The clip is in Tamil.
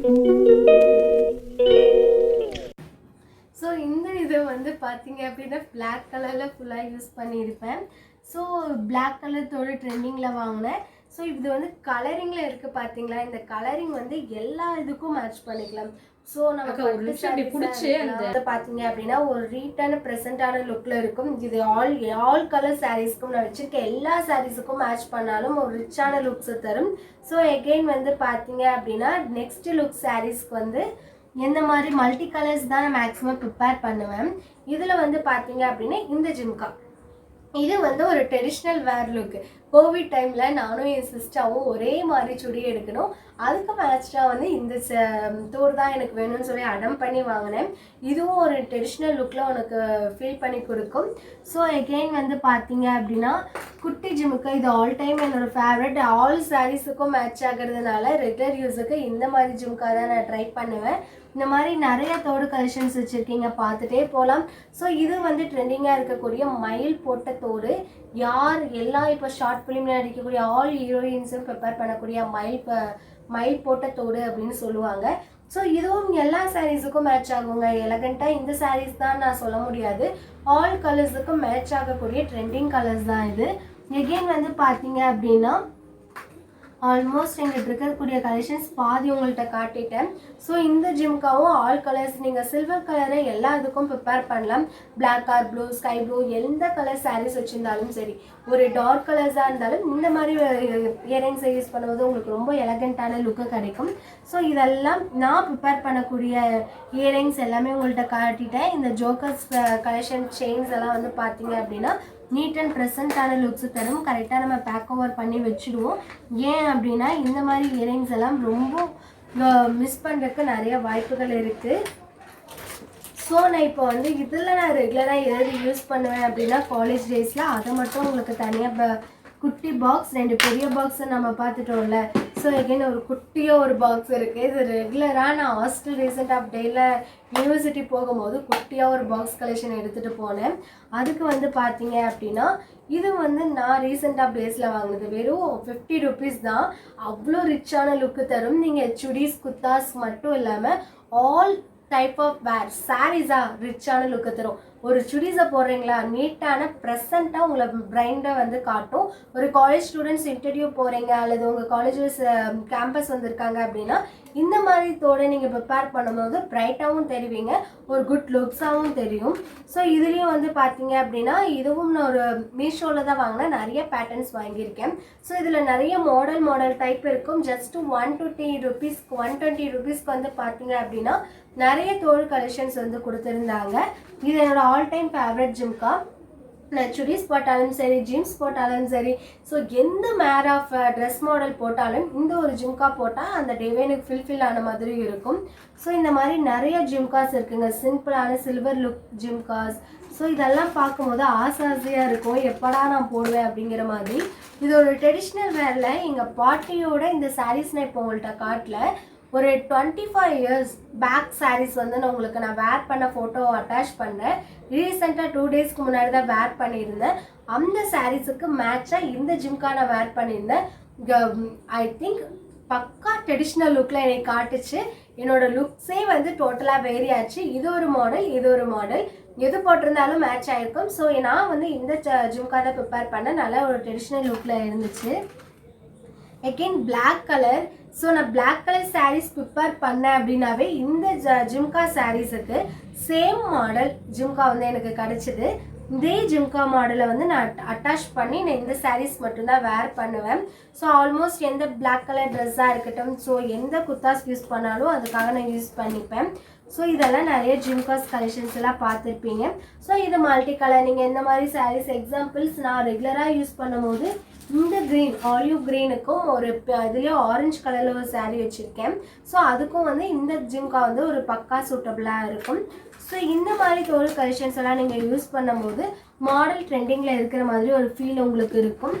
ஸோ இந்த இது வந்து பார்த்தீங்க அப்படின்னா பிளாக் கலரில் ஃபுல்லாக யூஸ் பண்ணியிருப்பேன். ஸோ பிளாக் கலர் தோடு ட்ரெண்டிங்கில் வாங்கினேன். ஸோ இது வந்து கலரிங்கில் இருக்குது பார்த்தீங்களா, இந்த கலரிங் வந்து எல்லா இதுக்கும் மேட்ச் பண்ணிக்கலாம். ஸோ நமக்கு பார்த்தீங்க அப்படின்னா ஒரு ரீட்டான ப்ரெசென்டான லுக்கில் இருக்கும். இது ஆல் கலர் சாரீஸ்க்கும் நான் வச்சுருக்கேன் எல்லா சாரீஸுக்கும் மேட்ச் பண்ணாலும் ஒரு ரிச்சான லுக்ஸை தரும். ஸோ எகெயின் வந்து பார்த்தீங்க அப்படின்னா நெக்ஸ்ட் லுக் சாரீஸ்க்கு வந்து எந்த மாதிரி மல்டி கலர்ஸ் தான் நான் மேக்ஸிமம் ப்ரிப்பேர் பண்ணுவேன். இதில் வந்து பார்த்தீங்க அப்படின்னா இந்த ஜிம்கா இது வந்து ஒரு ட்ரெடிஷ்னல் வேர் லுக்கு. கோவிட் டைமில் நானும் என் சிஸ்டரும் ஒரே மாதிரி சுடி எடுக்கணும், அதுக்கு மேட்ச்சாக வந்து இந்த தோடு தான் எனக்கு வேணும்னு சொல்லி அடம் பண்ணி வாங்கினேன். இதுவும் ஒரு ட்ரெடிஷ்னல் லுக்கில் உனக்கு ஃபீல் பண்ணி கொடுக்கும். ஸோ எகெயின் வந்து பார்த்தீங்க அப்படின்னா குட்டி ஜிமுக்கு இது ஆல் டைம் என்னோடய ஃபேவரட். ஆல் சாரீஸுக்கும் மேட்ச் ஆகிறதுனால ரெகுலர் யூஸுக்கு இந்த மாதிரி ஜிமுக்கா தான் நான் ட்ரை பண்ணுவேன். இந்த மாதிரி நிறைய தோடு கலெக்ஷன்ஸ் வச்சுருக்கீங்க, பார்த்துட்டே போகலாம். ஸோ இது வந்து ட்ரெண்டிங்காக இருக்கக்கூடிய மயில் போட்ட தோடு. யார் எல்லாம் இப்போ ஷார்ட் ஃபிலிமில் நடிக்கக்கூடிய ஆல் ஹீரோயின்ஸும் ப்ரிப்பேர் பண்ணக்கூடிய மயில் போட்ட தோடு அப்படின்னு சொல்லுவாங்க. ஸோ இதுவும் எல்லா சாரீஸுக்கும் மேட்ச் ஆகுங்க. எலகண்ட்டாக இந்த சாரீஸ் தான் நான் சொல்ல முடியாது, ஆல் கலர்ஸுக்கும் மேட்ச் ஆகக்கூடிய ட்ரெண்டிங் கலர்ஸ் தான் இது. எகெயின் வந்து பார்த்தீங்க அப்படின்னா ஆல்மோஸ்ட் எங்கிட்ட இருக்கக்கூடிய கலெக்ஷன்ஸ் பாதி உங்கள்கிட்ட காட்டிட்டேன். ஸோ இந்த ஜிம்காவும் ஆல் கலர்ஸ் நீங்கள் சில்வர் கலரை எல்லா இதுக்கும் ப்ரிப்பேர் பண்ணலாம். Black or blue, sky blue, எந்த கலர் சாரீஸ் வச்சுருந்தாலும் சரி, ஒரு டார்க் கலர்ஸாக இருந்தாலும் இந்த மாதிரி இயரிங்ஸை யூஸ் பண்ணும்போது உங்களுக்கு ரொம்ப எலகண்ட்டான லுக்கு கிடைக்கும். ஸோ இதெல்லாம் நான் ப்ரிப்பேர் பண்ணக்கூடிய இயரிங்ஸ் எல்லாமே உங்கள்கிட்ட காட்டிட்டேன். இந்த ஜோக்கர்ஸ் கலெக்ஷன் செயின்ஸ் எல்லாம் வந்து பார்த்தீங்க அப்படின்னா நீட் அண்ட் ப்ரெசென்ட்டான லுக்ஸு தரும். கரெக்டாக நம்ம பேக் ஓவர் பண்ணி வச்சுடுவோம். ஏன் அப்படின்னா இந்த மாதிரி இயரிங்ஸ் எல்லாம் ரொம்ப மிஸ் பண்ணுறதுக்கு நிறைய வாய்ப்புகள் இருக்குது. ஸோ நான் இப்போ வந்து இதில் நான் ரெகுலராக எதாவது யூஸ் பண்ணுவேன் அப்படின்னா காலேஜ் டேஸில் அதை மட்டும் உங்களுக்கு தனியாக குட்டி பாக்ஸ், 2 பெரிய பாக்ஸை நம்ம பார்த்துட்டோம்ல. ஸோ எகைன் ஒரு குட்டியாக ஒரு பாக்ஸ் இருக்குது. இது ரெகுலராக நான் ஹாஸ்டல் ரீசெண்ட் ஆஃப் டேயில் யூனிவர்சிட்டி போகும்போது குட்டியாக ஒரு பாக்ஸ் கலெக்ஷன் எடுத்துகிட்டு போனேன். அதுக்கு வந்து பார்த்தீங்க அப்படின்னா இது வந்து நான் ரீசெண்ட் ஆஃப் டேஸில் வாங்கினது வெறும் 50 ருபீஸ் தான். அவ்வளோ ரிச்சான லுக்கு தரும். நீங்கள் சுடிஸ் குர்தாஸ் மட்டும் இல்லாமல் ஆல் டைப் ஆஃப் வேர் சாரீஸாக ரிச்சான லுக்கு தரும். ஒரு சுடிஸை போடுறீங்களா, நீட்டான ப்ரெசண்ட்டாக உங்களை பிரைண்டை வந்து காட்டும். ஒரு காலேஜ் ஸ்டூடெண்ட்ஸ் இன்டர்வியூ போகிறீங்க அல்லது உங்கள் காலேஜஸ் கேம்பஸ் வந்திருக்காங்க அப்படின்னா இந்த மாதிரி தோடு நீங்கள் ப்ரிப்பேர் பண்ணும்போது ப்ரைட்டாகவும் தெரிவிங்க, ஒரு குட் லுக்ஸாகவும் தெரியும். ஸோ இதுலேயும் வந்து பார்த்தீங்க அப்படின்னா இதுவும் நான் ஒரு மீஷோவில் தான் வாங்கினேன். நிறைய பேட்டர்ன்ஸ் வாங்கியிருக்கேன். ஸோ இதில் நிறைய மாடல் டைப் இருக்கும். ஜஸ்ட் 120 ருபீஸ்க்கு 120 ருபீஸ்க்கு வந்து பார்த்தீங்க அப்படின்னா நிறைய தோடு கலெக்ஷன்ஸ் வந்து கொடுத்துருந்தாங்க. இது என்னோட ஆல் டைம் ஃபேவரட் ஜிம்கா. நான் சுடிஸ் போட்டாலும் சரி, ஜீன்ஸ் போட்டாலும் சரி, ஸோ எந்த மேர் ஆஃப் ட்ரெஸ் மாடல் போட்டாலும் இந்த ஒரு ஜிம்கா போட்டால் அந்த டேவே எனக்கு ஃபில்ஃபில் ஆன மாதிரி இருக்கும். ஸோ இந்த மாதிரி நிறைய ஜிம்காஸ் இருக்குங்க, சிம்பிளான சில்வர் லுக் ஜிம்காஸ். ஸோ இதெல்லாம் பார்க்கும்போது ஆசையாக இருக்கும், எப்படா நான் போடுவேன் அப்படிங்கிற மாதிரி. இது ஒரு ட்ரெடிஷ்னல் வேரில் எங்கள் பாட்டியோட இந்த சாரீஸ் நான் இப்போ உங்கள்கிட்ட காட்டல. ஒரு 25 இயர்ஸ் பேக் சாரீஸ் வந்து நான் உங்களுக்கு வேர் பண்ண ஃபோட்டோ அட்டாச் பண்ணுறேன். ரீசெண்டாக 2 டேஸ்க்கு முன்னாடி தான் வேர் பண்ணியிருந்தேன். அந்த சாரீஸுக்கு மேட்சாக இந்த ஜிம்கா நான் வேர் பண்ணியிருந்தேன். ஐ திங்க் பக்கா ட்ரெடிஷ்னல் லுக்கில் என்னை காட்டுச்சு. என்னோட லுக்ஸே வந்து டோட்டலாக வேரி ஆச்சு. இது ஒரு மாடல், இது ஒரு மாடல், எது போட்டிருந்தாலும் மேட்ச் ஆகிருக்கும். ஸோ நான் வந்து இந்த ஜிம்கா தான் ப்ரிப்பேர் பண்ண நல்லா ஒரு ட்ரெடிஷ்னல் லுக்கில் இருந்துச்சு. Again black colour. ஸோ நான் பிளாக் கலர் சாரீஸ் ப்ரிப்பேர் பண்ணேன் அப்படின்னாவே இந்த ஜிம்கா சாரீஸுக்கு சேம் மாடல் ஜிம்கா வந்து எனக்கு கிடச்சிது. இதே ஜிம்கா மாடலை வந்து நான் அட்டாச் பண்ணி நான் இந்த சாரீஸ் மட்டும்தான் வேர் பண்ணுவேன். ஸோ ஆல்மோஸ்ட் எந்த பிளாக் கலர் ட்ரெஸ்ஸாக இருக்கட்டும், ஸோ எந்த குர்தாஸ் யூஸ் பண்ணாலும் அதுக்காக நான் யூஸ் பண்ணிப்பேன். ஸோ இதெல்லாம் நிறைய ஜிம்காஸ் கலெக்ஷன்ஸ் எல்லாம் பார்த்துருப்பீங்க. ஸோ இது மல்டி கலர். நீங்கள் எந்த மாதிரி சாரீஸ் எக்ஸாம்பிள்ஸ் நான் ரெகுலராக யூஸ் பண்ணும்போது இந்த க்ரீன் ஆலிவ் க்ரீனுக்கும் ஒரு இதுலேயே ஆரஞ்சு கலரில் ஒரு சாரீ வச்சுருக்கேன். ஸோ அதுக்கும் வந்து இந்த ஜிம்கா வந்து ஒரு பக்கா சூட்டபுளாக இருக்கும். ஸோ இந்த மாதிரி தோடு கலெக்ஷன்ஸ் எல்லாம் நீங்கள் யூஸ் பண்ணும்போது மாடல் ட்ரெண்டிங்கில் இருக்கிற மாதிரி ஒரு ஃபீல் உங்களுக்கு இருக்கும்.